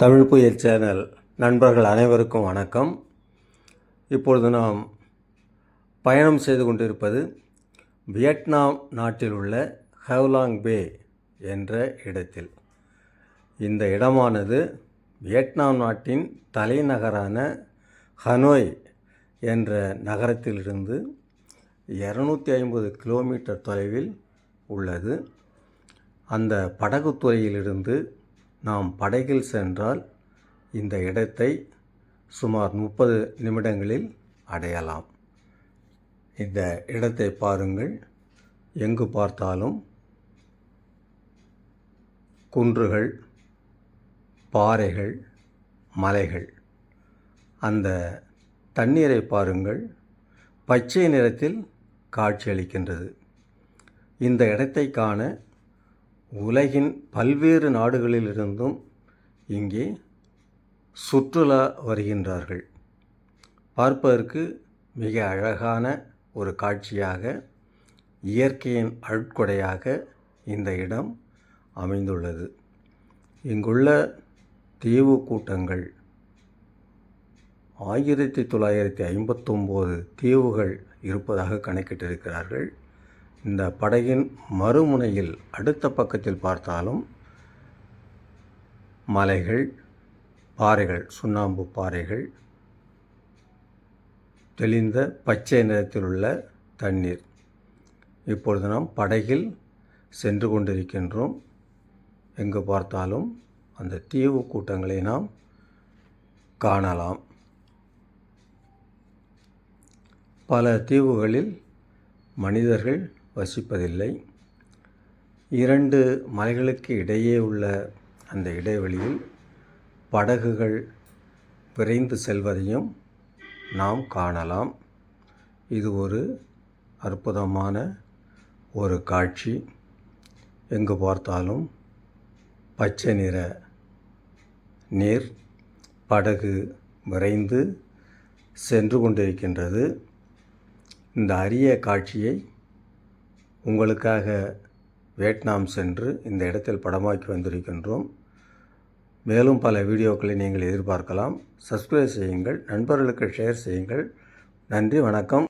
தமிழ் புயல் சேனல் நண்பர்கள் அனைவருக்கும் வணக்கம். இப்பொழுது நாம் பயணம் செய்து கொண்டிருப்பது வியட்நாம் நாட்டில் உள்ள ஹவ்லாங் பே என்ற இடத்தில். இந்த இடமானது வியட்நாம் நாட்டின் தலைநகரான ஹனோய் என்ற நகரத்திலிருந்து 250 கிலோமீட்டர் தொலைவில் உள்ளது. அந்த படகுத்துறையிலிருந்து நாம் படகில் சென்றால் இந்த இடத்தை சுமார் 30 நிமிடங்களில் அடையலாம். இந்த இடத்தை பாருங்கள். எங்கு பார்த்தாலும் குன்றுகள், பாறைகள், மலைகள். அந்த தண்ணீரை பாருங்கள், பச்சை நிறத்தில் காட்சியளிக்கின்றது. இந்த இடத்தை காண உலகின் பல்வேறு நாடுகளிலிருந்தும் இங்கே சுற்றுலா வருகின்றார்கள். பார்ப்பதற்கு மிக அழகான ஒரு காட்சியாக, இயற்கையின் அருட்கொடையாக இந்த இடம் அமைந்துள்ளது. இங்குள்ள தீவு கூட்டங்கள் 1959 தீவுகள் இருப்பதாக கணக்கிட்டிருக்கிறார்கள். இந்த படகின் மறுமுனையில் அடுத்த பக்கத்தில் பார்த்தாலும் மலைகள், பாறைகள், சுண்ணாம்பு பாறைகள், தெளிந்த பச்சை நிறத்தில் உள்ள தண்ணீர். இப்பொழுது நாம் படகில் சென்று கொண்டிருக்கின்றோம். எங்கு பார்த்தாலும் அந்த தீவு கூட்டங்களை நாம் காணலாம். பல தீவுகளில் மனிதர்கள் வசிப்பதில்லை. 2 மலைகளுக்கு இடையே உள்ள அந்த இடைவெளியில் படகுகள் விரைந்து செல்வதையும் நாம் காணலாம். இது ஒரு அற்புதமான ஒரு காட்சி. எங்கு பார்த்தாலும் பச்சை நிற நீர், படகு விரைந்து சென்று கொண்டிருக்கின்றது. இந்த அரிய காட்சியை உங்களுக்காக வியட்நாம் சென்று இந்த இடத்தில் படமாக்கி வந்திருக்கின்றோம். மேலும் பல வீடியோக்களை நீங்கள் எதிர்பார்க்கலாம். சப்ஸ்கிரைப் செய்யுங்கள், நண்பர்களுக்கு ஷேர் செய்யுங்கள். நன்றி, வணக்கம்.